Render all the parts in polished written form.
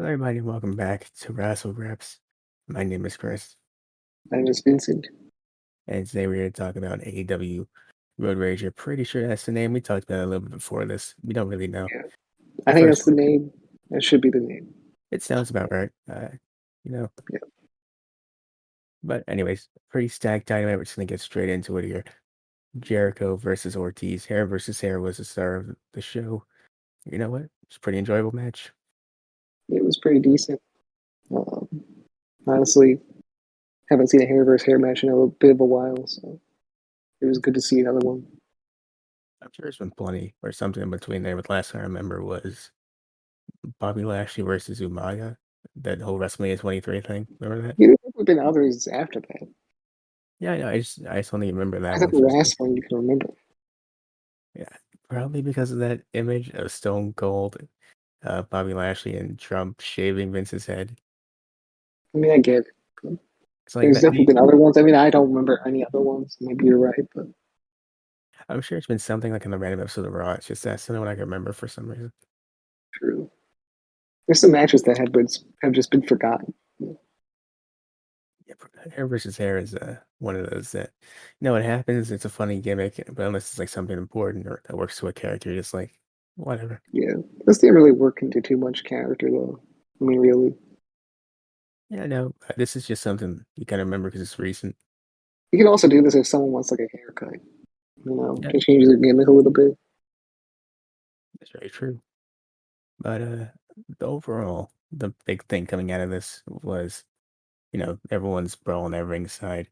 Hello, everybody, and welcome back to Wrassle Graps. My name is Chris, My name is Vincent. and today we're going to talk about AEW Road Rage. You're pretty sure that's the name. We talked about it a little bit before this. We don't really know. Yeah, I The think first that's the one, name. That should be the name. it sounds about right. You know, Yeah, but anyways, pretty stacked dynamite. We're just going to get straight into it here. Jericho versus Ortiz. Hair versus hair was the star of the show. You know what? It's a pretty enjoyable match. it was pretty decent. Um, Honestly, haven't seen a hair versus hair match in a little bit of a while, so it was good to see another one. I'm sure there's been plenty or something in between there, but last time I remember was Bobby Lashley versus Umaga. That whole WrestleMania 23 thing. Remember that? You know, there have been others after that. Yeah, I know. I just only remember I that thought one the for some. last one you can remember. Yeah, probably because of that image of Stone Cold, Bobby Lashley, and Trump shaving Vince's head. I mean, I get it. It's like There's that. definitely been other ones. I mean, I don't remember any other ones. Maybe you're right, but I'm sure it's been something like in the random episode of Raw. It's just that's the only one I can remember for some reason. true. There's some matches that have just been forgotten. Yeah, hair versus hair is one of those that, it happens. It's a funny gimmick, but unless it's like something important or that works to a character, just like whatever. Yeah, this didn't really work into too much character, though. I mean, really. Yeah, no, this is just something you kind of remember because it's recent. You can also do this if someone wants like a haircut. Yeah, To change the gimmick a little bit. that's very true. But the big thing coming out of this was, everyone's brawling at ringside,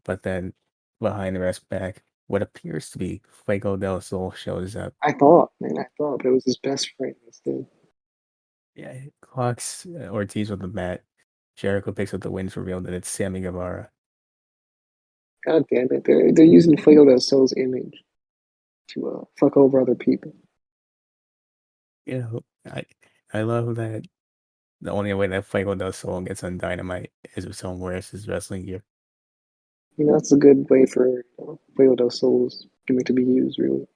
but then behind the rest back, what appears to be Fuego del Sol shows up. I thought, but it was his best friend instead. Yeah, he clocks Ortiz with the mat. Jericho picks up the win to reveal that it's Sammy Guevara. God damn it, they're using Fuego del Sol's image to fuck over other people. You know, I love that the only way that Fuego del Sol gets on Dynamite is if someone wears his wrestling gear. That's a good way for Fuego del Sol's gimmick to be used. Really,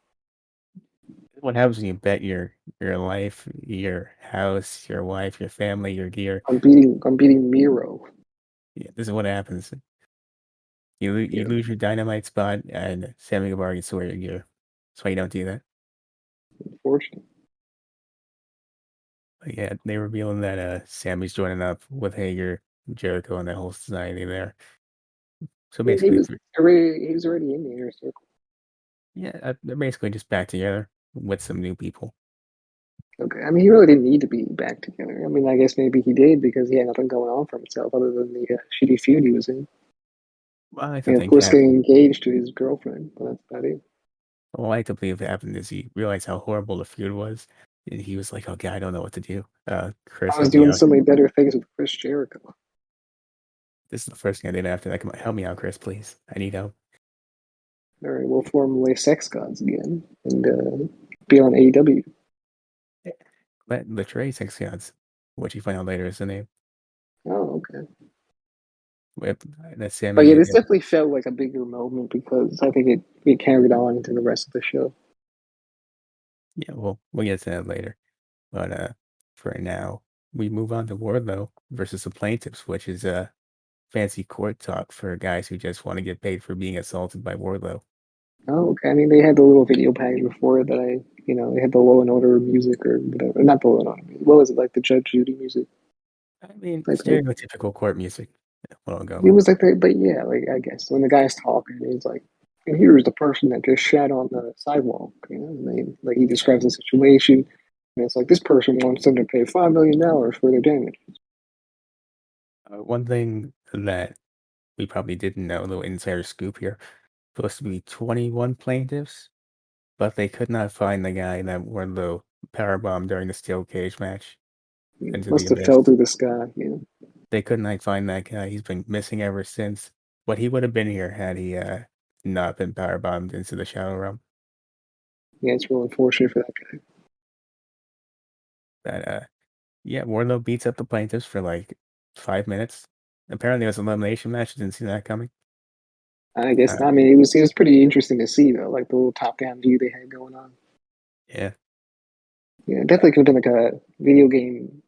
What happens when you bet your life, your house, your wife, your family, your gear? I'm beating Miro. Yeah, this is what happens. You Yeah, lose your dynamite spot, and Sammy Guevara gets to wear your gear. That's why you don't do that. unfortunate. But yeah, they revealing that Sammy's joining up with Hager, Jericho, and that whole society there. So Yeah, basically, he was already in the inner circle. yeah, they're basically just back together with some new people. Okay, I mean, he really didn't need to be back together. I mean, I guess maybe he did because he had nothing going on for himself other than the shitty feud he was in. Well, I like to And of think course, happened. getting engaged to his girlfriend, but that's about it. Well, I like to believe what happened is he realized how horrible the feud was, and he was like, "Okay, I don't know what to do. Chris, I was help me doing out. so many better things with Chris Jericho. This is the first thing I did after that. Come on, help me out, Chris, please. I need help." All right, we'll form Les Sex Gods again and be on AEW. Yeah. But the Trey Six Gods, which you find out later is the name. Oh, okay. With that But yeah, Sammy, this definitely felt like a bigger moment because I think it carried on into the rest of the show. yeah, we'll get to that later. But for now, we move on to Wardlow versus the Plaintiffs, which is fancy court talk for guys who just want to get paid for being assaulted by Wardlow. Oh, okay. I mean, they had the little video package before that they had the Law and Order music or whatever. Not the Law and Order music. What was it, like the Judge Judy music? I mean, Like, stereotypical court music. What I'll go it with. was like that, but yeah, like I guess when the guy's talking, he's like, and here's the person that just shat on the sidewalk, and like he describes the situation, and it's like this person wants them to pay $5 million for their damage. One thing that we probably didn't know, a little insider scoop here, supposed to be 21 plaintiffs, but they could not find the guy that Wardlow powerbombed during the steel cage match into the Must have abyss. fell through the sky. They could not find that guy. He's been missing ever since. But he would have been here had he not been powerbombed into the Shadow Realm. Yeah, it's real unfortunate for that guy. But yeah, Wardlow beats up the plaintiffs for like 5 minutes. Apparently, it was an elimination match. Didn't see that coming. I guess Uh, I mean it was pretty interesting to see though, like the little top down view they had going on. yeah, Yeah, it definitely could have been like a video game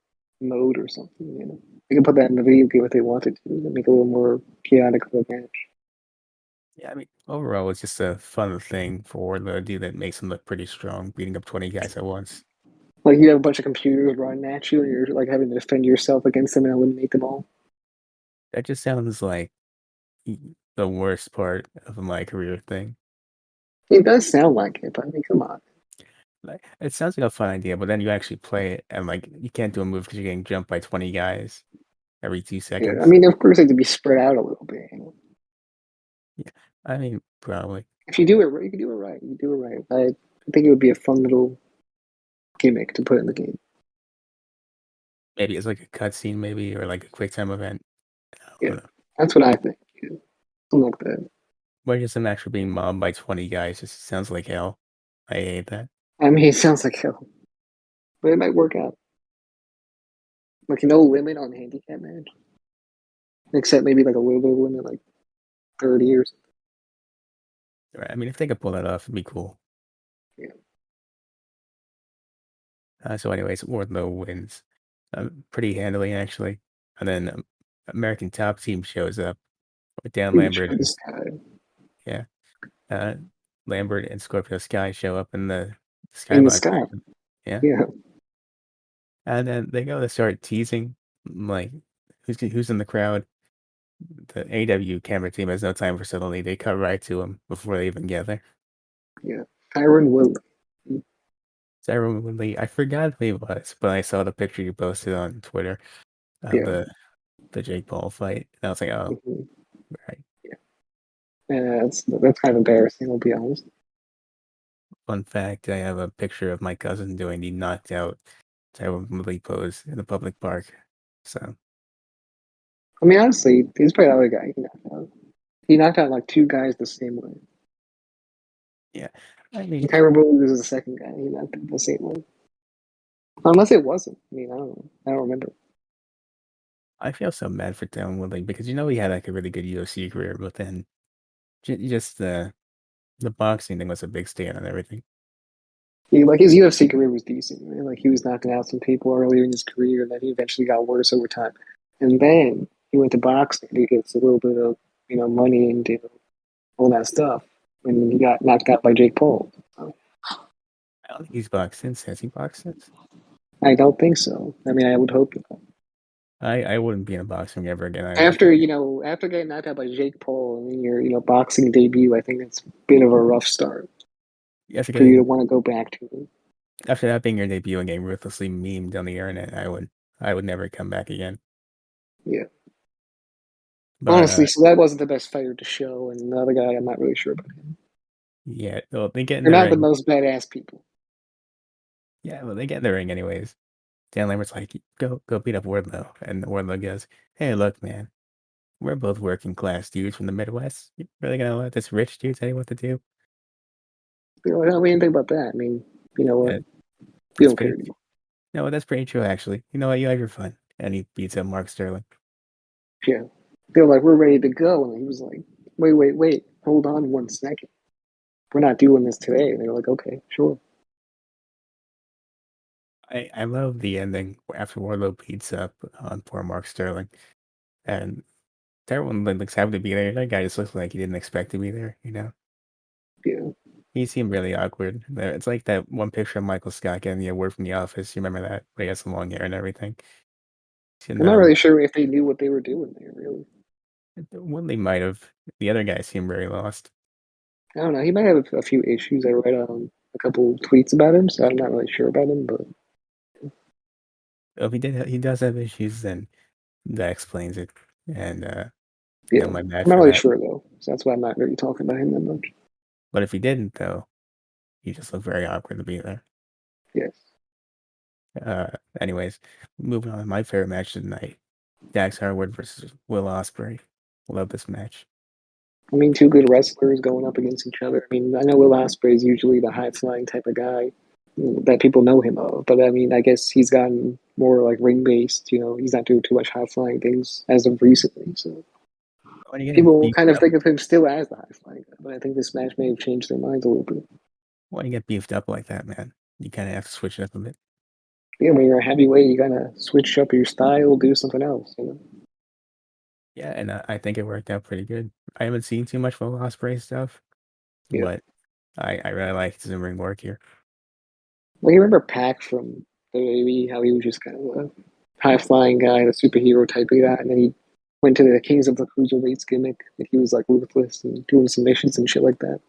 mode or something. They can put that in the video game if they wanted to, and make it a little more chaotic of a match. Yeah, I mean, overall, it's just a fun thing for Wardlow to do that makes him look pretty strong, beating up 20 guys at once. Like you have a bunch of computers running at you, and you're like having to defend yourself against them and eliminate them all. That just sounds like the worst part of my career thing. It does sound like it, but I mean, come on. Like, it sounds like a fun idea, but then you actually play it and like you can't do a move because you're getting jumped by 20 guys every 2 Yeah, I seconds. mean, of course, they have to be spread out a little bit. Yeah, I mean, probably. If you do it right, you can do it right. You do it right. I think it would be a fun little gimmick to put in the game. Maybe it's like a cutscene, maybe, or like a quick time event. I Yeah, don't know. that's what I think. Yeah. Something like that. But just him actually being mobbed by 20 guys just sounds like hell. I hate that. I mean, it sounds like hell, but it might work out. Like no limit on handicap match, except maybe like a little bit of limit, like 30 or something. Right? I mean, if they could pull that off, it'd be cool. Yeah, So, anyways, Wardlow wins pretty handily, actually. And then American Top Team shows up with Dan pretty much Lambert for and this guy yeah, uh, Lambert and Scorpio Sky show up in the in the skybox sky. section. Yeah, Yeah, and then they go to start teasing like who's in the crowd. The AEW camera team has no time for subtlety. They cut right to him before they even get there. yeah. Tyron Woodley. Sarah Woodley, I forgot who he was, but I saw the picture you posted on Twitter of Yeah, the Jake Paul fight. And I was like, oh, hmm right. yeah. That's kind of embarrassing. I'll be honest. Fun fact, I have a picture of my cousin doing the knocked out Tyron Woodley pose in a public park. So, I mean, honestly, he's probably the other guy he knocked out. He knocked out like two guys the same way. yeah. I mean, And Tyron Woodley was the second guy he knocked out the same way. Unless it wasn't. I mean, I don't know. I don't remember. I feel so bad for Tyron Woodley because he had like a really good UFC career, but then just the boxing thing was a big stand on everything. Like his UFC career was decent, right? Like he was knocking out some people earlier in his career, and then he eventually got worse over time. And then he went to boxing to get a little bit of money and all that stuff. And he got knocked out by Jake Paul. So, I don't think he's boxed since. Has he boxed since? I don't think so. I mean, I would hope not. I wouldn't be in boxing ever again either. After getting knocked out by Jake Paul and then your boxing debut, I think it's a bit of a rough start After for you to getting want to go back to it. after that being your debut and getting ruthlessly memed on the internet, I would never come back again. Yeah, But honestly, so that wasn't the best fighter to show, and the other guy, I'm not really sure about him. yeah, well, they get in They're the not the ring. most badass people. Yeah, well, they get in the ring anyways. Dan Lambert's like, go beat up Wardlow, and Wardlow goes, "Hey, look, man, we're both working class dudes from the Midwest. You really gonna let this rich dude tell you what to do?" Like, oh, we didn't think about that. I mean, you know what? Yeah, We that's don't care pretty. anymore. No, that's pretty true actually. You know what? You have your fun, and he beats up Mark Sterling. Yeah. They're like, we're ready to go. And he was like, wait. Hold on 1 second. We're not doing this today. And they were like, okay, sure. I love the ending after Wardlow beats up on poor Mark Sterling, and everyone looks happy to be there. That guy just looks like he didn't expect to be there. Yeah. He seemed really awkward. It's like that one picture of Michael Scott getting the award from The Office. You remember that? Where he has the long hair and everything. And I'm not really sure if they knew what they were doing there, really. Woodley might have. The other guy seemed very lost. I don't know. He might have a few issues. I read a couple tweets about him, so I'm not really sure about him. But If he does have issues, then that explains it. And yeah, my bad I'm not for really that. sure, though. So that's why I'm not really talking about him that much. But if he didn't, though, he just looked very awkward to be there. Yes. Uh, anyways, moving on. My favorite match of the night: Dax Harwood versus Will Ospreay. Love this match. I mean, two good wrestlers going up against each other. I mean, I know Will Ospreay is usually the high flying type of guy that people know him of, but I mean, I guess he's gotten more like ring based. He's not doing too much high flying things as of recently. So When you get people beefed kind of up, think of him still as the high flying guy, but I think this match may have changed their minds a little bit. when you get beefed up like that, man, you kind of have to switch it up a bit. Yeah, when you're a heavyweight, you gotta switch up your style, do something else. Yeah, and I think it worked out pretty good. I haven't seen too much Will Ospreay stuff, Yeah. but I really liked his in-ring work here. Well, you remember Pac from WWE, how he was just kind of a high flying guy, the superhero type of guy, and then he went to the Kings of the Cruiserweights gimmick, and he was like ruthless and doing submissions and shit like that,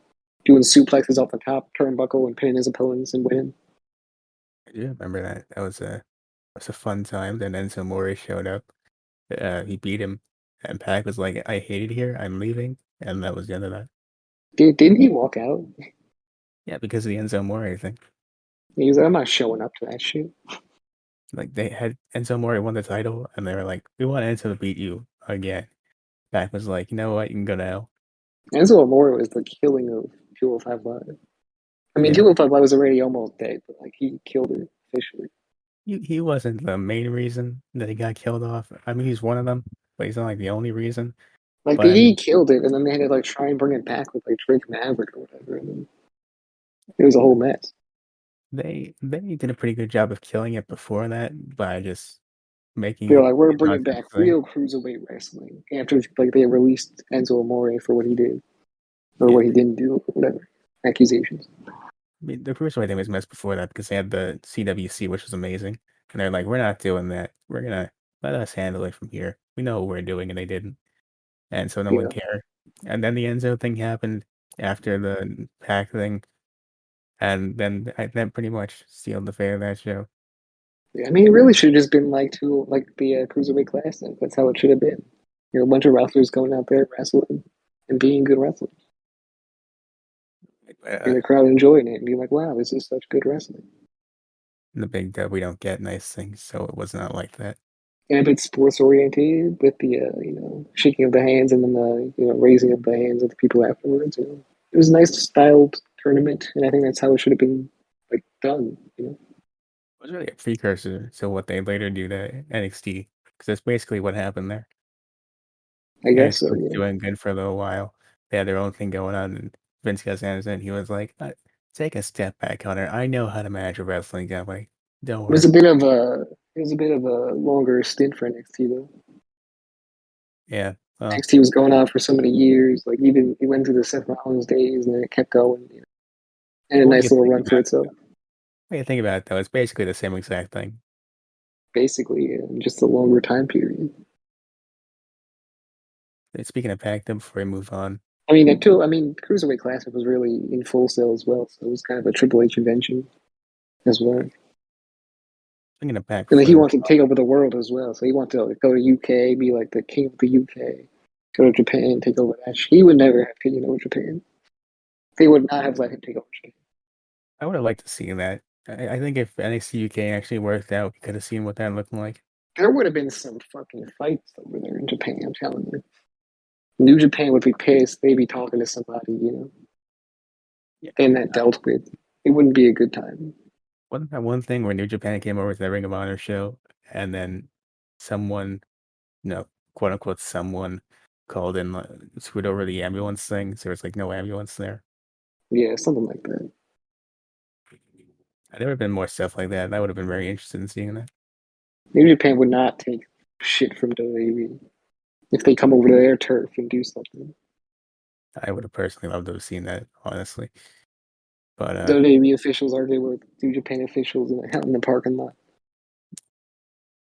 doing suplexes off the top turnbuckle and pinning his opponents and winning. I do remember that. That was a fun time. Then Enzo Amore showed up. He beat him, and Pac was like, "I hate it here. I'm leaving," and that was the end of that. Didn't he walk out? Yeah, because of the Enzo Amore thing. He was like, I'm not showing up to that shit. Like they had Enzo Amore won the title, and they were like, "We want Enzo to beat you again." Pac was like, "You know what? You can go now." Enzo Amore was the killing of 205 Live. I mean, Yeah, 205 Live was already almost dead, but like he killed it officially. he wasn't the main reason that he got killed off. I mean, he's one of them, but he's not like the only reason. Like But I he mean, killed it, and then they had to like try and bring it back with like Drake Maverick or whatever, and then it was a whole mess. they did a pretty good job of killing it before that by just making They're it like, we're a bringing nonsense back thing. real cruiserweight wrestling after like they released Enzo Amore for what he did or Yeah, what he didn't do or whatever accusations. I mean, the cruiserweight thing was messed before that because they had the CWC, which was amazing, and they're like, "We're not doing that. We're gonna let us handle it from here. We know what we're doing," and they didn't, and so no one Yeah, cared. And then the Enzo thing happened after the Pac thing, and then that pretty much sealed the fate of that show. yeah. I mean, it really should have just been like to like the cruiserweight classic. That's how it should have been. You know, a bunch of wrestlers going out there wrestling and being good wrestlers, Uh, and the crowd enjoying it and being like, "Wow, this is such good wrestling." in the big dub, we don't get nice things, so it was not like that. And if it's sports oriented with the shaking of the hands and then the raising of the hands of the people afterwards, it was a nice styled tournament, and I think that's how it should have been like done. It was really a precursor to what they later do to NXT, because that's basically what happened there. I guess NXT so. was doing good for a little while. They had their own thing going on, and Vince got Anderson. He was like, "Take a step back, Hunter. I know how to manage a wrestling company. Don't It was worry." a bit of a it was a bit of a longer stint for NXT though. Yeah. Well, NXT was going on for so many years. Like even it went through the Seth Rollins days, and then it kept going. And a when nice you little think run for about itself. when you think about it, though, it's basically the same exact thing. Basically, in just a longer time period. Speaking of Pac, though, before we move on, I mean, Cruiserweight Classic was really in Full Sail as well, so it was kind of a Triple H invention as well. speaking of Pac, And then before he we move wanted to take over the world as well. So he wanted to like, go to UK, be like the king of the UK, go to Japan, take over that. He would never have taken over Japan. They would not have let him take over Japan. I would have liked to see that. I think if NXT UK actually worked out, we could have seen what that looked like. There would have been some fucking fights over there in Japan. I'm telling you, New Japan would be pissed. They'd be talking to somebody, Yeah. and that dealt with. It wouldn't be a good time. Wasn't that one thing where New Japan came over to the Ring of Honor show, and then someone, quote unquote, someone called in, screwed over the ambulance thing, so there's like no ambulance there. Yeah, something like that. There would have been more stuff like that. I would have been very interested in seeing that. New Japan would not take shit from WWE if they come over to their turf and do something. I would have personally loved to have seen that, honestly. But WWE officials argue with New Japan officials out in the parking lot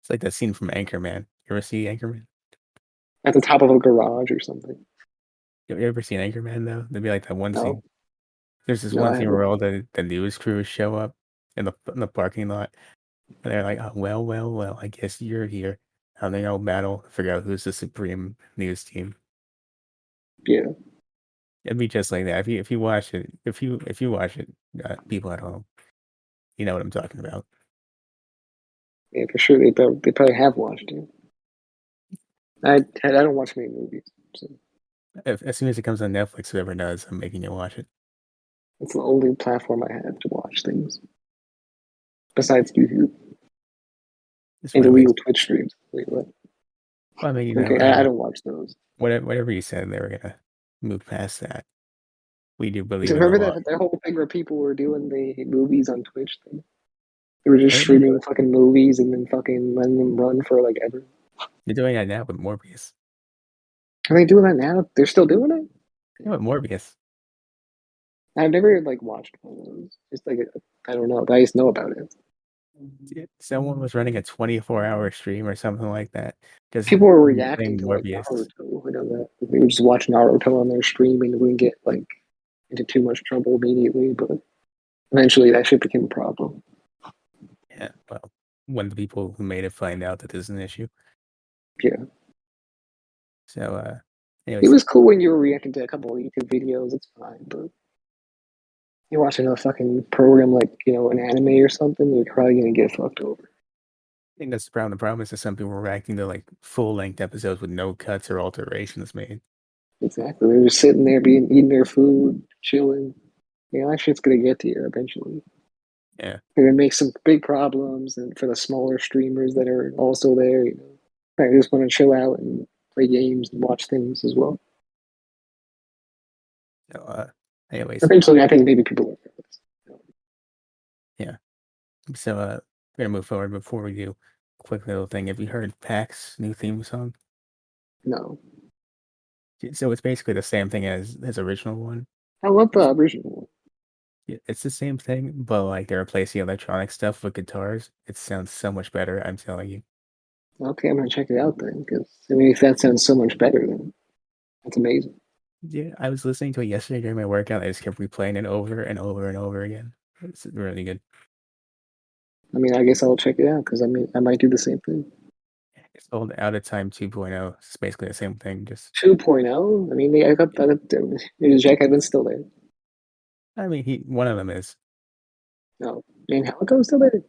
it's like that scene from Anchorman. You ever see Anchorman? at the top of a garage or something. You ever seen Anchorman though? There'd be like that one No, scene. There's this no, one I scene haven't. where all the news crews show up in the parking lot, and they're like, "Oh, well, well, well. I guess you're here." And they all battle to figure out who's the supreme news team. Yeah, It'd be just like that. If you watch it, if you watch it, people at home, you know what I'm talking about. yeah, for sure. They probably have watched it. I don't watch many movies, so As soon as it comes on Netflix, whoever does, I'm making you watch it. it's the only platform I have to watch things besides YouTube It's and one of the ways. illegal Twitch streams. Wait, what? Well, I mean, Okay, I don't watch those. whatever you said, they were gonna move past that. We do So believe in the remember law. that whole thing where people were doing the movies on Twitch thing? They were just Aren't they streaming fucking movies and then fucking letting them run for like ever. they're doing that now with Morbius. Are they doing that now? They're still doing it? Yeah, with Morbius. I've never like watched one of those. Just like I don't know, but I just know about it. Yeah, someone was running a 24-hour stream or something like that, just People were reacting playing to like Morbius. Naruto. I know that they would just watch Naruto on their stream and wouldn't get like into too much trouble immediately, but eventually that shit became a problem. Yeah, well, when the people who made it find out that this is an issue. Yeah, So, it anyways, was cool when you were reacting to a couple of YouTube videos. It's fine, but you're watching a fucking program like an anime or something, you're probably gonna get fucked over. I think that's the problem. The problem is that some people were reacting to like full-length episodes with no cuts or alterations made. Exactly. They're just sitting there eating their food, chilling. That shit's gonna get to you eventually. Yeah. And it makes some big problems and for the smaller streamers that are also there, I just want to chill out and play games and watch things as well. So, anyways, Eventually I think maybe people will get this. yeah. So, we're gonna move forward. Before we do, quick little thing. Have you heard Pac's new theme song? No. So it's basically the same thing as his original one. I love It's the original one. it's the same thing, but like they're replacing electronic stuff with guitars. It sounds so much better. I'm telling you. Okay, I'm gonna check it out then, because I mean if that sounds so much better then that's amazing. Yeah, I was listening to it yesterday during my workout. I just kept replaying it over and over and over again. It's really good. I mean I guess I'll check it out because I mean I might do the same thing. It's called Out of Time 2.0. It's basically the same thing. Just 2.0? I mean is Jack Evans still there? I mean, he one of them is. No. Angelico's still there?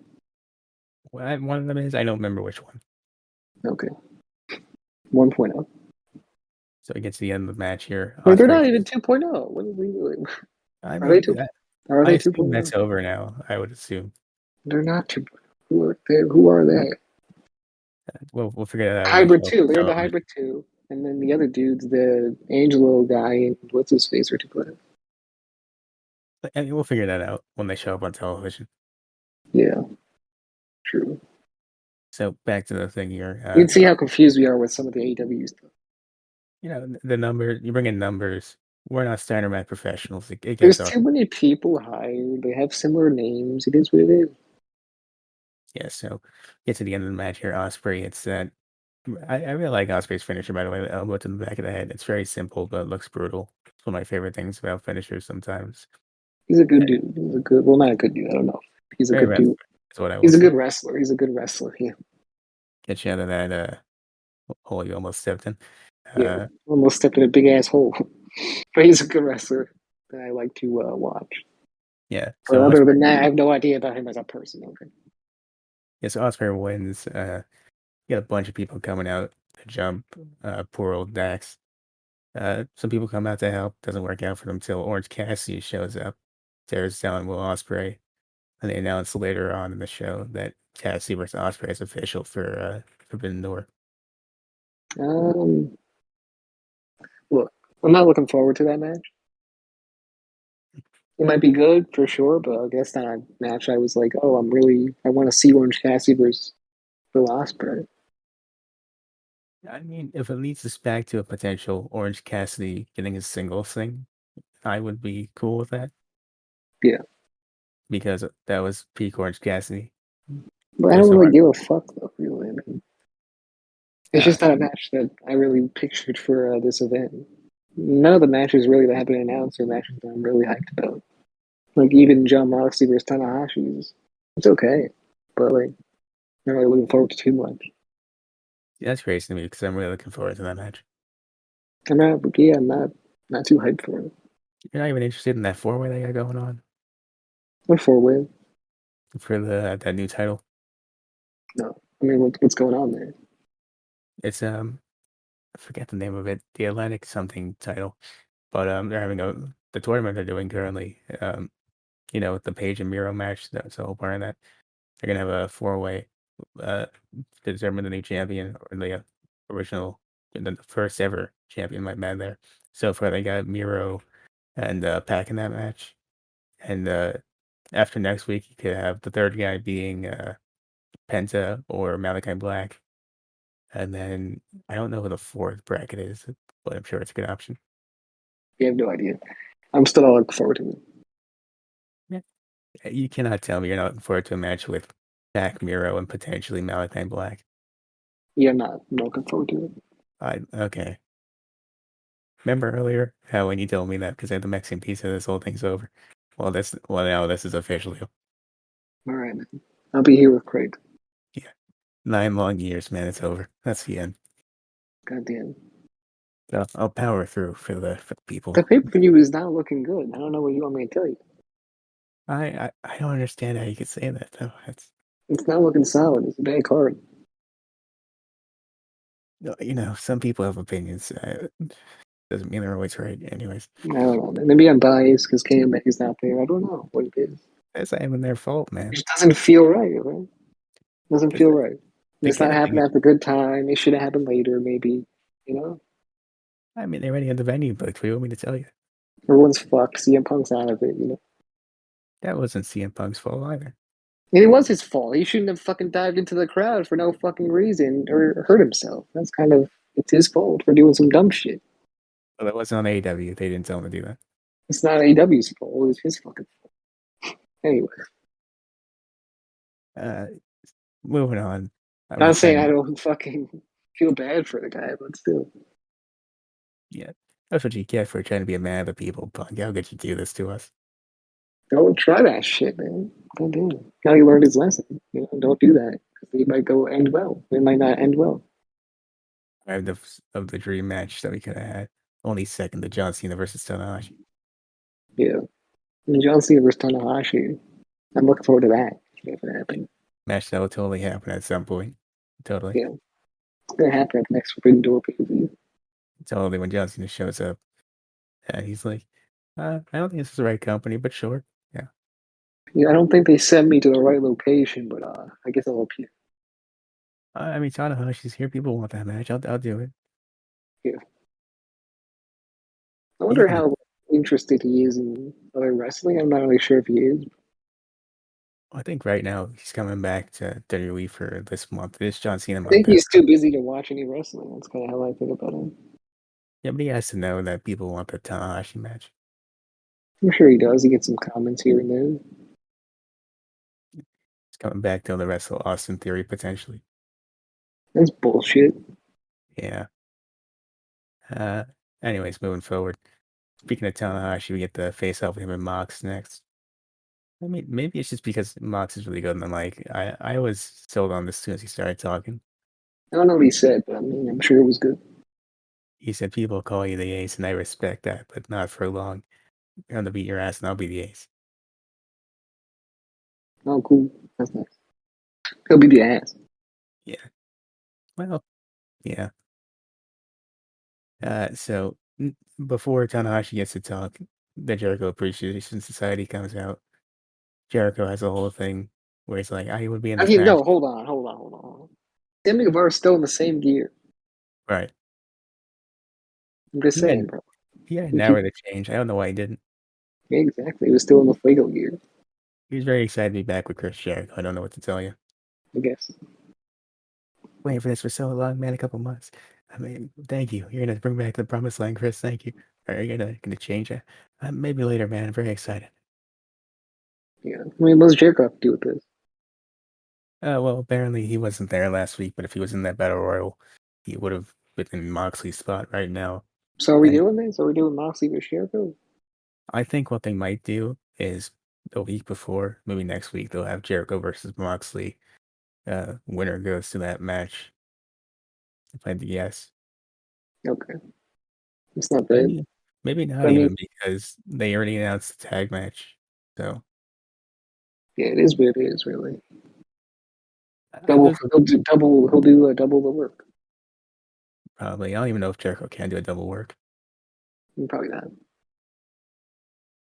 One of them is. I don't remember which one. Okay. 1.0. So it gets to the end of the match here. Wait, they're Osprey. not even 2.0. What are we doing? I Are they mean, 2? Are I they assume 2.0? that's over now. I would assume. They're not 2.0. Who are they? We'll figure that out when the Hybrid show 2. They're the television. Hybrid 2. And then the other dudes, the Angelo guy and what's his face are 2.0. I mean, we'll figure that out when they show up on television. Yeah, true. So back to the thing here. You can see how confused we are with some of the AEW stuff. The number you bring in numbers. We're not standard math professionals. It gets There's our too many people hired. They have similar names. It is what it is. yeah. So get to the end of the match here. Osprey. It's that I really like Osprey's finisher. By the way, the elbow to the back of the head. It's very simple, but it looks brutal. It's one of my favorite things about finishers. Sometimes He's a good dude. He's a good, well, not a good dude. I don't know. He's a very good wrestler dude. is what I will He's a say. good wrestler. He's a good wrestler. Yeah. Get you out of that hole you almost stepped in. Yeah. Uh, Almost stepped in a big ass hole. But he's a good wrestler that I like to watch. yeah. But So other Osprey. than that, I have no idea about him as a person. Okay. Yeah. So Osprey wins. You got a bunch of people coming out to jump. Poor old Dax. Some people come out to help. Doesn't work out for them till Orange Cassidy shows up. Tears down Will Osprey, and they announce later on in the show that Cassidy versus Osprey is official for Forbidden Door. Um, Look, I'm not looking forward to that match. It might be good for sure, but I guess not a match I was like, oh, I want to see Orange Cassidy versus Will Ospreay. I mean, if it leads us back to a potential Orange Cassidy getting his singles thing, I would be cool with that Yeah. because that was peak Orange Cassidy. But I There's don't so really hard. give a fuck, though, really. I mean, it's Uh, just not a match that I really pictured for this event. None of the matches really that have been announced are matches that I'm really hyped about. Like, even John Moxley versus Tanahashi it's okay. But, like, not really looking forward to too much. that's crazy to me because I'm really looking forward to that match. I'm not too hyped for it. You're not even interested in that four-way they got going on What for with? for the that new title. No. I mean, what's going on there? It's I forget the name of it, the Atlantic something title, but they're having the tournament they're doing currently. With the Page and Miro match, that's a whole part of that. They're gonna have a four-way uh to determine the new champion or the original, the first ever champion. My bad there. So far, they got Miro and Pac in that match, and after next week, you could have the third guy being Penta or Malachi Black, and then I don't know who the fourth bracket is, but I'm sure it's a good option. You have no idea. I'm still not looking forward to it. Yeah, you cannot tell me you're not looking forward to a match with Jack Miro and potentially Malachi Black. Yeah, I'm not looking forward to it. I okay. Remember earlier how when you told me that because I had the Mexican pizza, this whole thing's over. Well now this is officially All right, man. I'll be here with Craig. yeah. 9 long years, man. It's over. That's the end. Goddamn. So I'll power through for the people. The pay per view is not looking good. I don't know what you want me to tell you. I don't understand how you could say that though. It's not looking solid. It's a bad card. Some people have opinions. Doesn't mean they're always right. Anyways, I don't know. Man. Maybe I'm biased because KMX is not there. I don't know what it is. that's not even their fault, It man. just doesn't feel right. Right? Doesn't Because feel right. they It's not could have happening been. at the good time. It should have happened later, maybe. You know, I mean, they already had the venue booked. What do you want me to tell you? everyone's fucked. CM Punk's out of it. That wasn't CM Punk's fault either. And it was his fault. He shouldn't have fucking dived into the crowd for no fucking reason or hurt himself. That's kind of it's his fault for doing some dumb shit. Well, that wasn't on AEW. They didn't tell him to do that. It's not AW's fault. It's his fucking fault. Anyway, Uh, moving on. I'm not just saying I saying, don't fucking feel bad for the guy, but still. yeah, that's what you get for trying to be a man of the people, Punk. How could you do this to us? Don't try that shit, man. God damn. Now he learned his lesson. Don't do that. Because it might go end well. It might not end well. I have the dream match that we could have had. Only second to John Cena versus Tanahashi. Yeah. And John Cena versus Tanahashi. I'm looking forward to that. If it happens. Match that will totally happen at some point. Totally. Yeah. It's gonna happen at the next Forbidden Door pay-per-view. Totally when John Cena shows up. And he's like, I don't think this is the right company, but sure. Yeah. Yeah, I don't think they sent me to the right location, but I guess I'll appear. I mean, Tanahashi's here. People want that match. I'll do it. Yeah. I wonder Even how interested he is in other wrestling. I'm not really sure if he is. I think right now he's coming back to WWE for this month. This John Cena I month. think he's too busy to watch any wrestling. That's kind of how I think about him. Yeah, but he has to know that people want the Tanahashi match. I'm sure he does. He gets some comments here and there. He's coming back to the wrestle Austin Theory potentially. That's bullshit. Yeah. Uh, anyways, moving forward. Speaking of Tanahashi, we get the face off with him and Mox next. I mean, maybe it's just because Mox is really good on the mic. I was sold on this as soon as he started talking. I don't know what he said, but I mean, I'm sure it was good. He said, people call you the ace, and I respect that, but not for long. You're going to beat your ass, and I'll be the ace. Oh, cool. That's nice. He'll be the ass. Yeah. Well, yeah. So before Tanahashi gets to talk, the Jericho Appreciation Society comes out. Jericho has a whole thing where he's like, I would be in I this mean, match. no, hold on. Sammy Guevara's still in the same gear. Right. I'm just He saying, had bro. he had an We hour keep to change. I don't know why he didn't. exactly. He was still in the Fuego gear, He was very excited to be back with Chris Jericho. I don't know what to tell you. I guess. Waiting for this for so long, man, a couple months. I mean, thank you. You're gonna bring back the promised land, Chris. Thank you. Are you gonna change it? Maybe later, man. I'm very excited. Yeah. I mean, what's Jericho have to do with this? Well, apparently he wasn't there last week, but if he was in that battle royal, he would have been in Moxley's spot right now. So are we And doing this? Are we doing Moxley versus Jericho? I think what they might do is a week before, maybe next week, they'll have Jericho versus Moxley. Winner goes to that match. If I had to guess. Okay. It's not But I bad. mean, maybe But not I mean, even because they already announced the tag match. So yeah, it is what it is, really. Double, those he'll do double, double the work. probably. I don't even know if Jericho can do a double work. Probably not.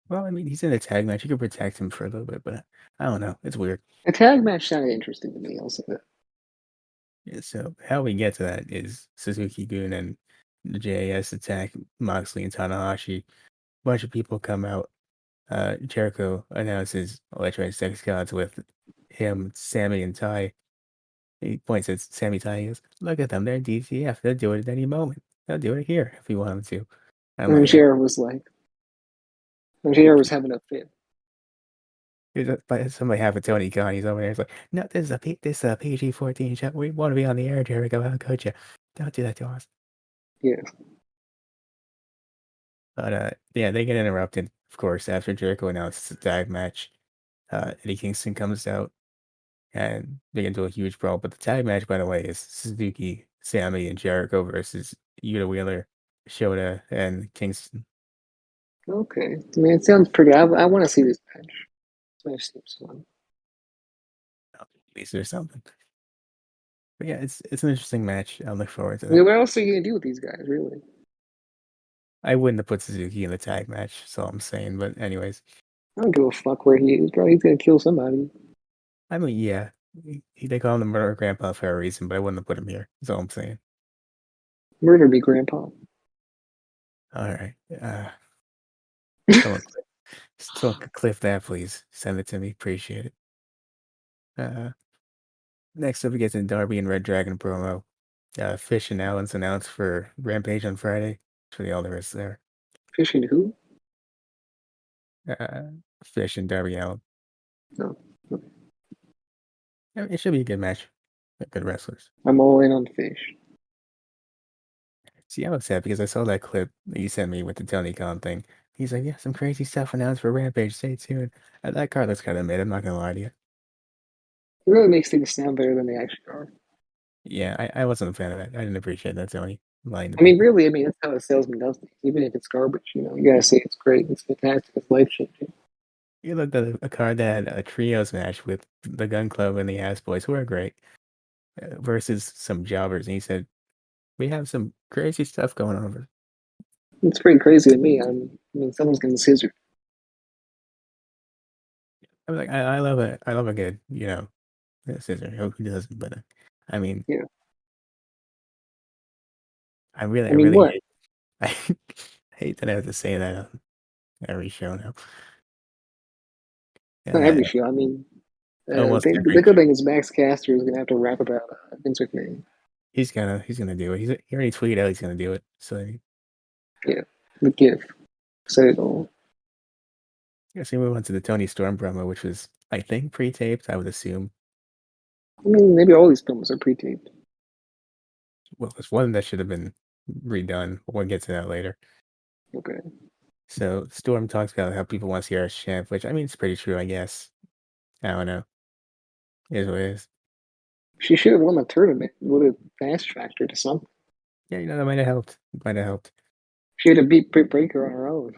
Well, I mean, he's in a tag match. You could protect him for a little bit, but I don't know. It's weird. A tag match sounded interesting to me. I'll say that. Yeah, so how we get to that is Suzuki Gun and the JAS attack Moxley and Tanahashi. A bunch of people come out. Jericho announces Electronic Sex Gods with him, Sammy, and Ty. He points at Sammy Ty. He goes, "Look at them. They're DCF. They'll do it at any moment. They'll do it here if you want them to." I'm And then like, yeah. Jared was like, and Jared was having a fit. But somebody have a Tony Khan. He's over there. He's like, "No, this is a PG-14 show. We want to be on the air, Jericho. How could you? Don't do that to us." Yeah. But yeah, they get interrupted, of course, after Jericho announces the tag match. Eddie Kingston comes out and they get into a huge brawl. But the tag match, by the way, is Suzuki, Sammy, and Jericho versus Yuta Wheeler, Shota, and Kingston. Okay. I mean, it sounds pretty. I want to see this match. This match seems fun. At least there's something. But yeah, it's an interesting match. I look forward to I mean, that. what else are you gonna do with these guys, really? I wouldn't have put Suzuki in the tag match, that's all I'm saying. But anyways, I don't give a fuck where he is, bro. He's gonna kill somebody. I mean, yeah, they call him the murder grandpa for a reason, but I wouldn't have put him here. That's all I'm saying. Murder me, Grandpa. All right, someone, someone could clip that, please. Send it to me. Appreciate it. Uh, Next up, we get to Darby and Red Dragon promo. Fish and Allen's announced for Rampage on Friday. That's really all there is there. Fishing who? Uh, Fish and Darby Allen. No. I mean, it should be a good match. They're good wrestlers. I'm all in on fish. See, I'm upset because I saw that clip that you sent me with the Tony Khan thing. He's like, "Yeah, some crazy stuff announced for Rampage. Stay tuned." And that card looks kind of mid. I'm not gonna lie to you. It really makes things sound better than they actually are. Yeah, I wasn't a fan of that. I didn't appreciate that, Tony. Lying to I mean, people. really, I mean, that's how a salesman does things. Even if it's garbage, you gotta say it's great, it's fantastic, it's life changing. You looked at a card that had a trios match with the Gun Club and the Ass Boys, who are great, versus some jobbers. And he said, "We have some crazy stuff going on over." It's pretty crazy to me. I mean, someone's getting scissored. I'm like, I love a good, scissor. Who doesn't? But I mean, Yeah. I I mean, really what? hate, I hate that I have to say that on every show now. Not Uh, every show. I mean, Almost every the good show. thing is Max Caster is gonna have to rap about Vince McMahon. He's gonna do it. He already tweeted out he's gonna do it. So Yeah, the gift said it all. I guess we move on to the Tony Storm promo, which was, I think, pre-taped. I would assume. I mean, maybe all these films are pre-taped. Well, there's one that should have been redone. But we'll get to that later. Okay. So Storm talks about how people want to see our champ, which I mean, it's pretty true, I guess. I don't know. It is what it is. She should have won the tournament. Would have fast tracked her to something. Yeah, that might have helped. Might have helped. She had to beat Britt Baker on her own.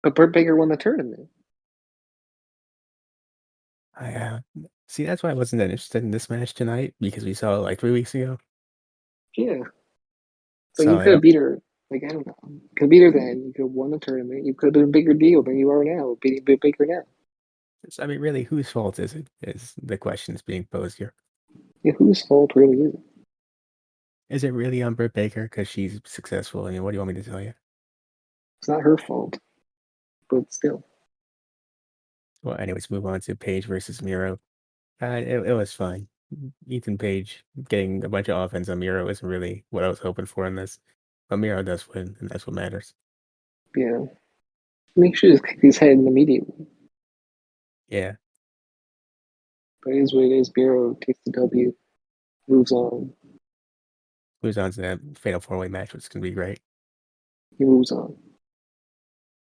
But Britt Baker won the tournament. I see. That's why I wasn't that interested in this match tonight because we saw it like 3 weeks ago. Yeah. So So you I could have don't. beat her, like, I don't know. You could have beat her then. You could have won the tournament. You could have been a bigger deal than you are now, beating Britt Baker now. I mean, really, whose fault is it? Is the question that's being posed here? Yeah, whose fault really is it? Is it really on Britt Baker because she's successful? I mean, what do you want me to tell you? It's not her fault, but still. Well, anyways, move on to Page versus Miro. It was fine. Ethan Page getting a bunch of offense on Miro isn't really what I was hoping for in this. But Miro does win, and that's what matters. Yeah. Make sure just kick his head immediately. Yeah, But it is what it is. Bureau takes the W, moves on. moves on to that Fatal 4-Way match, which is going to be great. He moves on.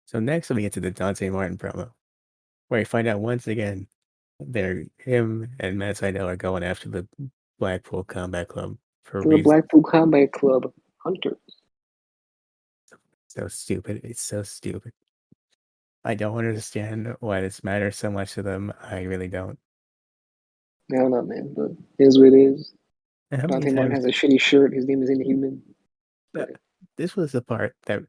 So next we get to the Dante Martin promo, where you find out once again him and Matt Sydal are going after the Blackpool Combat Club for And the reasons Blackpool Combat Club Hunter. so stupid. It's so stupid. I don't understand why this matters so much to them. I really don't. I don't know, man, but it is what it is. And how many Dante Martin times has a shitty shirt. His name is Inhuman. that Great. this was the part that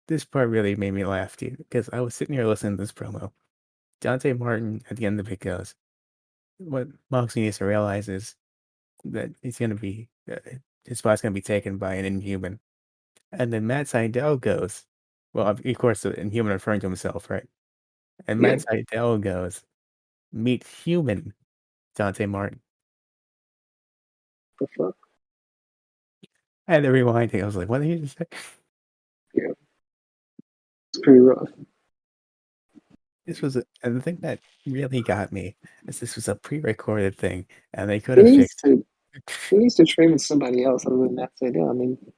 this part really made me laugh, dude, because I was sitting here listening to this promo. Dante Martin at the end of it goes, "What Moxley needs to realize is that he's going to be his spot's going to be taken by an Inhuman." And then Matt Sydal goes, well, of course, the Inhuman referring to himself, right? And Yeah. Matt Sydal goes, "Meet human Dante Martin." The fuck? I had to rewind it. I was like, "What did he just say?" Yeah. It's pretty rough. This was and the thing that really got me is this was a pre-recorded thing, and they could He have needs fixed to it. he needs to train with somebody else other than Matt Sydal. I mean,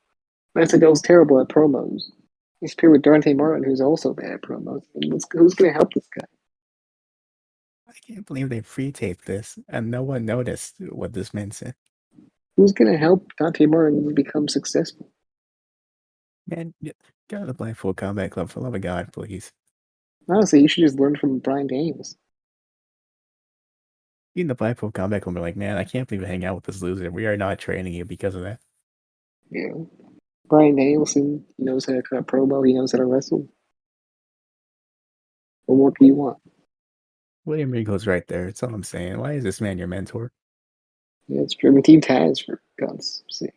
Matt Sydal's terrible at promos. He's paired with Dante Martin, who's also bad at promos. And who's going to help this guy? I can't believe they pre-taped this, and no one noticed what this man said. Who's going to help Dante Martin become successful? Man, go to the Blackpool Combat Club for the love of God, please. Honestly, you should just learn from Brian Daniels. Even the Blackpool Combat Club are like, man, I can't believe we hang out with this loser. We are not training you because of that. Yeah. Brian Danielson, he knows how to cut promo, he knows how to wrestle. What more do you want? William Regal's right there. That's all I'm saying. Why is this man your mentor? Yeah, it's true. I mean, Team Taz, for God's sake.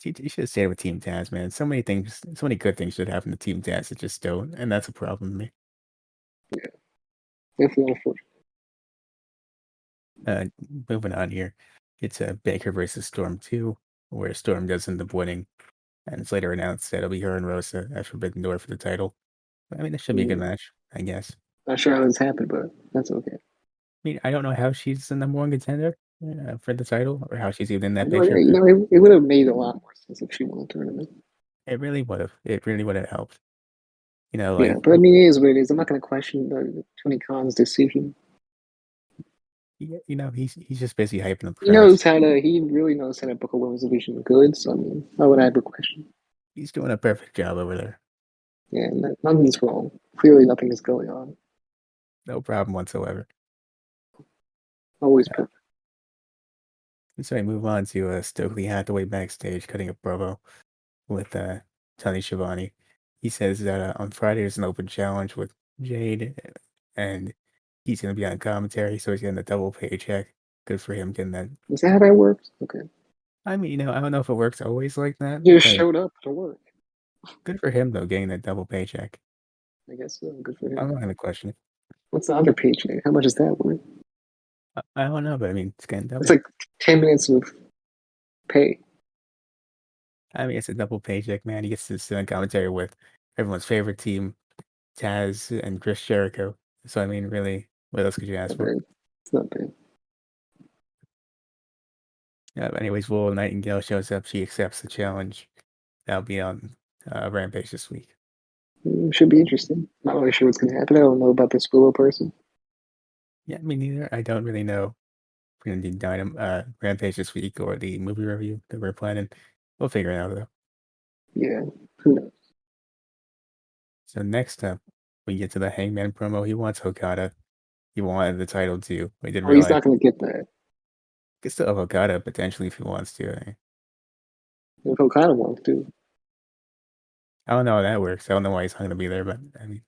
You should have stayed with Team Taz, man. So many things, so many good things should happen to Team Taz that just don't, and that's a problem to me. Yeah, definitely unfortunate. Uh, Moving on here, it's Baker versus Storm 2, where Storm does end up winning, and it's later announced that it'll be her and Rosa at Forbidden Door for the title. I mean, this should be a good Mm, match, I guess. not sure how this happened, but that's okay. I mean, I don't know how she's the number one contender for the title, or how she's even in I that know, picture, you but know, it would have made a lot more sense if she won the tournament. it really would have. It really would have helped. You know, Yeah, like but I mean, it is what it is. I'm not going to question Tony Khan's decision. you know, he's just busy hyping up He crowds. knows how to. He really knows how to book a women's division good. So I mean, why would I ever question? He's doing a perfect job over there. Yeah, nothing's wrong. Clearly, nothing is going on. No problem whatsoever. Always perfect. So we move on to Stokely Hathaway backstage cutting a promo with Tony Schiavone. He says that on Friday there's an open challenge with Jade, and he's going to be on commentary, so he's getting a double paycheck. Good for him getting that. Is that how that works? Okay. I mean, I don't know if it works always like that, He just but showed up to work. good for him though, getting that double paycheck. I guess so. Good for him. I'm not going to question it. What's the other paycheck? How much is that worth? I don't know, but I mean, it's getting It's double. like 10 minutes of pay. I mean, it's a double paycheck, man. He gets to sit on commentary with everyone's favorite team, Taz and Chris Jericho. So I mean, really, what else could you ask Not for? bad. It's not bad. Anyways, Will Nightingale shows up. She accepts the challenge. That'll be on Rampage this week. Should be interesting. Not really sure what's going to happen. I don't know about this Willow person. Yeah, me neither. I don't really know. If we're gonna do Rampage this week or the movie review that we're planning. We'll figure it out though. Yeah, who knows? So next up, we get to the Hangman promo. He wants Okada. He wanted the title too. We didn't Oh, he's realize not going to get that. he could still have Okada potentially if he wants to. If Okada wants to. I don't know how that works. I don't know why he's not gonna be there, but I mean,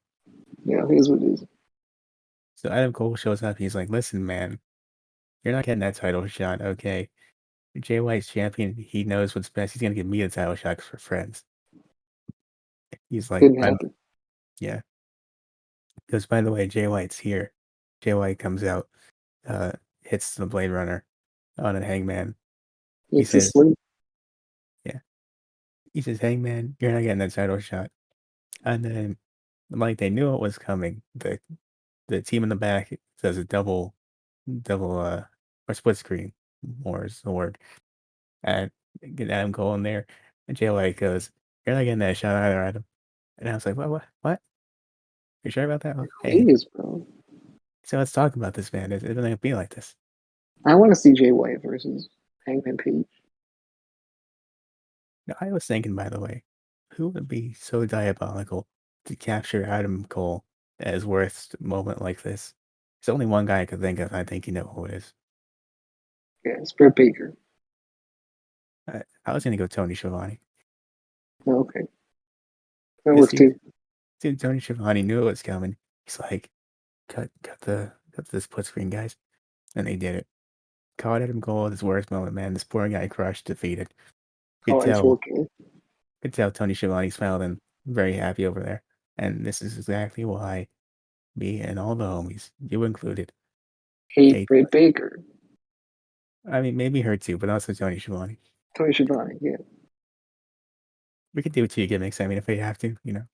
Yeah, it is what it is. so Adam Cole shows up. He's like, "Listen, man, you're not getting that title shot, okay? Jay White's champion. He knows what's best. He's gonna give me the title shot 'cause we're friends." He's like, Didn't happen. yeah. Because by the way, Jay White's here. Jay White comes out, uh, hits the Blade Runner on a Hangman. He It's says, asleep. yeah. He says, Hangman, you're not getting that title shot. And then, like they knew it was coming. The team in the back does a double or split screen, more is the word. And get Adam Cole in there. And Jay White goes, "You're not getting that shot either, Adam." And I was like, what? You sure about that? Oh, He hey, is, bro. so let's talk about this, man. It doesn't be like this. I want to see Jay White versus Hangman Page. Now, I was thinking, by the way, who would be so diabolical to capture Adam Cole at his worst moment like this? There's only one guy I could think of. I think you know who it is. Yeah, it's Britt Baker. I was gonna go Tony Schiavone. Oh, okay, that Because works too. Tony Schiavone knew it was coming. He's like, cut the split screen, guys, and they did it. Caught Adam Cole at his worst moment, man. This poor guy crushed, defeated. Could Oh, in tell, 4K. could tell Tony Schiavone smiled and very happy over there. And this is exactly why me and all the homies, you included, Hate hate. Britt Baker, I mean, maybe her too, but also Tony Schiavone. Tony Schiavone. Yeah, We could do 2 gimmicks. I mean, if we have to, you know.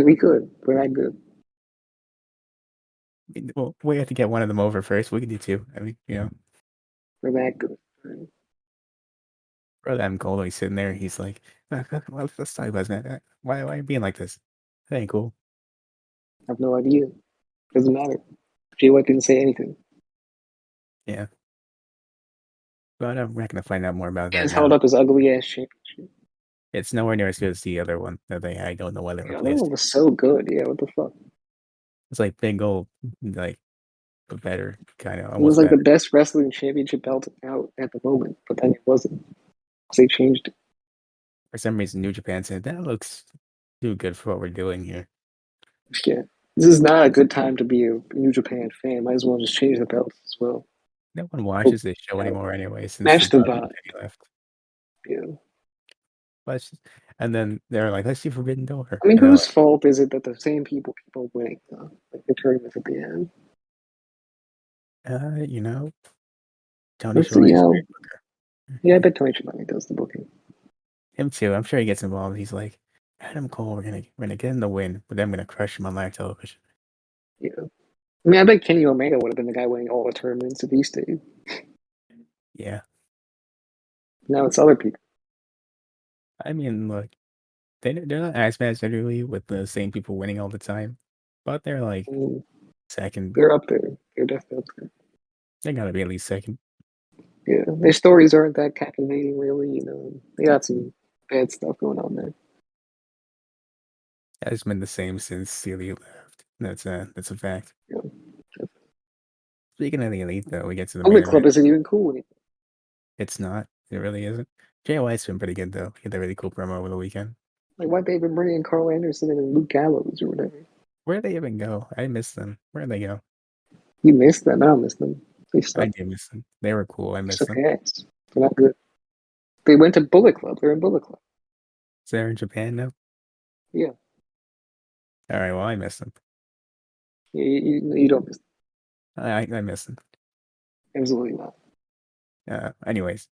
we could. We're that good. Well, we have to get one of them over first. We could do 2. I mean, you know, We're that good. brother Adam Cole, he's sitting there. He's like, well, let's talk about that. Why are you being like this? That ain't cool. I have no idea. Doesn't matter. Jay White didn't say anything. Yeah. But I'm not going to find out more about He that just held now. up his ugly ass championship. It's nowhere near as good as the other one that they I don't know why they The other one replaced. was so good. Yeah, what the fuck? It's like big old, like, but better, kind of, It was almost like the better. best wrestling championship belt out at the moment, but then it wasn't. 'Cause they changed it. For some reason, New Japan said, that looks too good for what we're doing here. Yeah. This is not a good time to be a New Japan fan. Might as well just change the belts as well. No one Oh, watches this show yeah. anymore anyway, since the Match the Dark vibe. Company left. Yeah. And then they're like, let's do Forbidden Door. I mean, And they're whose like, fault is it that the same people keep on winning, though? Like the tournaments at the end. you know, Tony Let's see, you Schiavone's a know, great booker. yeah, I bet Tony Schiavone does the booking. Him too. I'm sure he gets involved. He's like, Adam Cole, we're gonna get him the win, but then I'm gonna crush him on live television. Yeah. I mean, I bet Kenny Omega would have been the guy winning all the tournaments if he stayed. Yeah. Now it's other people. I mean, look, they're not as bad as literally with the same people winning all the time, but they're I like mean, second. they're up there. They're definitely up there. They gotta be at least second. Yeah, their stories aren't that captivating, really. You know, they got some bad stuff going on there. It's been the same since Celia left. That's a fact. You know. Speaking of the elite, though, we get to the main Bullet event. Club isn't even cool anymore. It's not. It really isn't. Jay White's been pretty good though. He had a really cool promo over the weekend. Like, why'd they even bring in Carl Anderson and Luke Gallows or whatever? Where'd they even go? I miss them. Where'd they go? You missed them. I don't miss them. They I suck. did miss them. They were cool. I They miss suck them. ass. They're not good. They went to Bullet Club. They're in Bullet Club. Is they're in Japan now? Yeah. All right. Well, I miss them. You don't miss them. I miss them. Absolutely not. Anyways,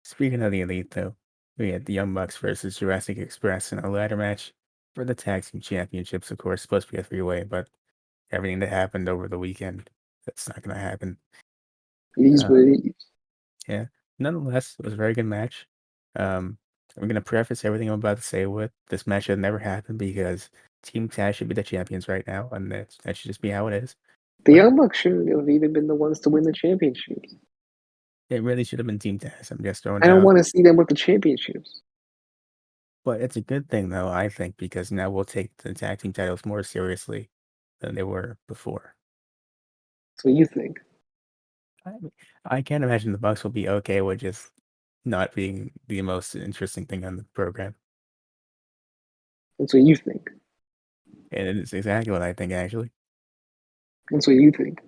speaking of the elite, though, we had the Young Bucks versus Jurassic Express in a ladder match for the tag team championships. Of course, supposed to be a 3-way, but everything that happened over the weekend, that's not gonna happen. It is Uh, what it is. Yeah. Nonetheless, it was a very good match. I'm gonna preface everything I'm about to say with this match should never happen because Team Taz should be the champions right now, and that should just be how it is. The But Young Bucks shouldn't have even been the ones to win the championships. it really should have been Team Taz. I'm just throwing I it don't out. want to see them with the championships. But it's a good thing though, I think, because now we'll take the tag team titles more seriously than they were before. So you think. I mean, I can't imagine the Bucks will be okay with just not being the most interesting thing on the program. That's what you think. And it is exactly what I think actually. That's what you think.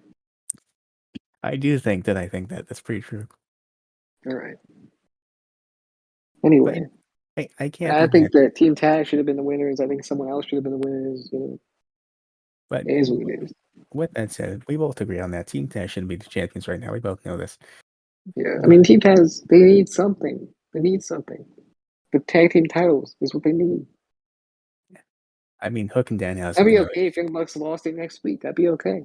I do think that I think that that's pretty true. All right. But Anyway, I can't I think imagine. that Team Tag should have been the winners. I think someone else should have been the winners. You know, But it is what it is. with that said, we both agree on that. Team Taz shouldn't be the champions right now. We both know this. Yeah. I mean, But Team Taz, they need something. They need something. The tag team titles is what they need. I mean, Hook and Danhausen That'd can be really. okay if Young Bucks lost it next week. That'd be okay.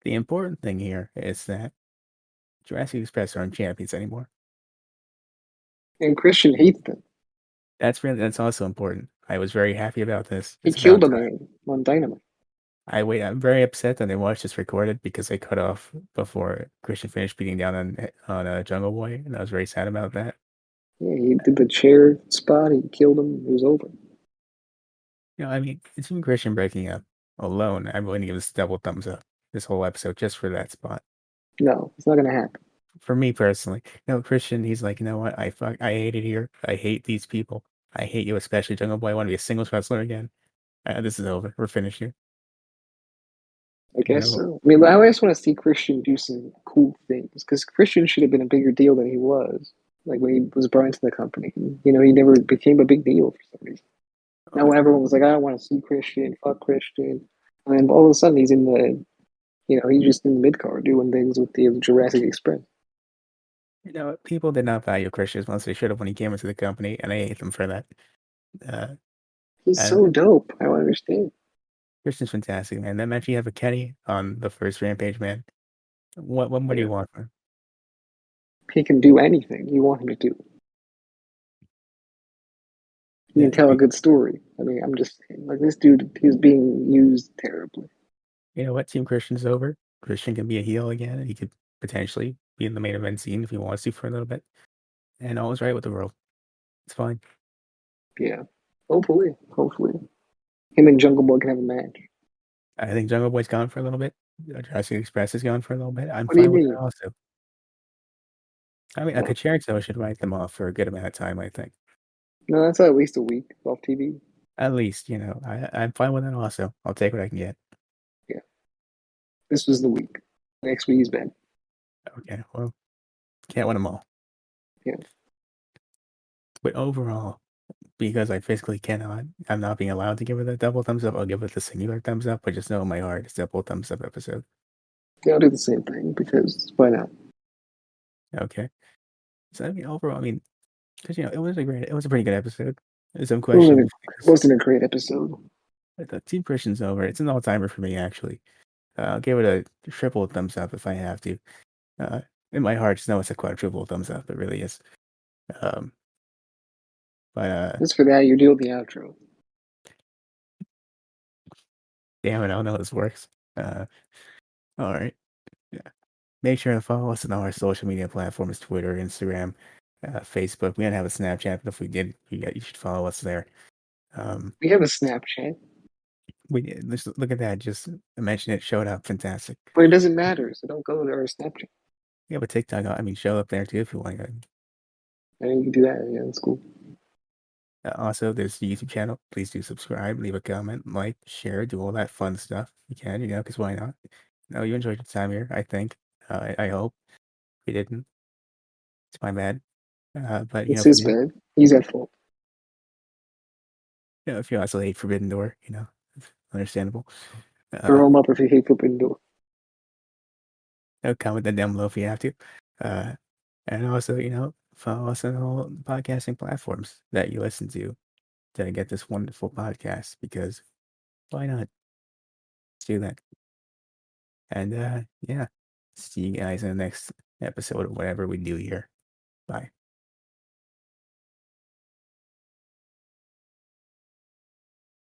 The important thing here is that Jurassic Express aren't champions anymore. And Christian hates them. That's also important. I was very happy about this. He It's killed about a time. man on Dynamite. I'm very upset that they watched this recorded because they cut off before Christian finished beating down on Jungle Boy, and I was very sad about that. Yeah, he did the chair spot. He killed him. It was over. I mean, it's even Christian breaking up alone. I'm willing to give this double thumbs up this whole episode just for that spot. No, it's not gonna happen. For me personally, no, Christian, he's like, you know what? I hate it here. I hate these people. I hate you, especially Jungle Boy. I want to be a singles wrestler again. This is over. We're finished here. I You guess know, so. I mean, I always want to see Christian do some cool things because Christian should have been a bigger deal than he was. Like when he was brought into the company, you know, he never became a big deal for some reason. Now, uh, when everyone was like, "I don't want to see Christian, fuck Christian," And all of a sudden he's in the, he's just in the mid card doing things with the Jurassic Express. You know, people did not value Christian as much as they should have when he came into the company, and I hate them for that. Uh, He's and so dope. I don't understand. Christian's fantastic, man. That match he had with Kenny on the first Rampage, man. What more do Yeah, you want from him? he can do anything you want him to do. He Yeah, can tell a good story. I mean, I'm just saying, like this dude, he's being used terribly. you know what? Team Christian's over. Christian can be a heel again, and he could potentially be in the main event scene if he wants to for a little bit. And all is right with the world. It's fine. Yeah, hopefully, him and Jungle Boy can have a match. I think Jungle Boy's gone for a little bit. Jurassic Express is gone for a little bit. I'm What do you fine with that mean? also. I mean, a No, Kacherzo should write them off for a good amount of time, I think. no, that's at least a week off TV. At least, I'm fine with that also. I'll take what I can get. Yeah, this was the week. Next week he's back. Okay, well, can't win them all. Yeah, But overall, because I physically cannot, I'm not being allowed to give it a double thumbs up. I'll give it the singular thumbs up, but just know in my heart it's double thumbs up episode. yeah, I'll do the same thing because why not? Okay. So I mean, overall, I mean, because it was a pretty good episode. There's some It wasn't a, questionable it things. wasn't a great episode. But the Team Christian's over. It's an all timer for me, actually. I'll give it a triple thumbs up if I have to. Uh, in my heart, just know it's a quadruple thumbs up. It really is. Um, but Just for that, you deal with the outro. damn it, I don't know how this works. All right. Yeah. Make sure to follow us on all our social media platforms: Twitter, Instagram, Facebook. We don't have a Snapchat, but if we did, you should follow us there. Um, We have a Snapchat, let's look at that. Just mention it, showed up, fantastic. but it doesn't matter. So don't go to our Snapchat. Yeah, but TikTok, I mean, show up there too if you want to. And you can do that. Yeah, that's cool. Also, there's the YouTube channel. Please do subscribe, leave a comment, like, share, do all that fun stuff. You can, because why not? No, you enjoyed your time here, I think. I hope. If you didn't, it's my bad. But, It's if you his did, bad. He's at fault. if you also hate Forbidden Door, it's understandable. Throw Uh, him up if you hate Forbidden Door. comment that down below if you have to. Uh, and also, follow us on all podcasting platforms that you listen to get this wonderful podcast because why not? Let's do that. And yeah, see you guys in the next episode of whatever we do here. Bye.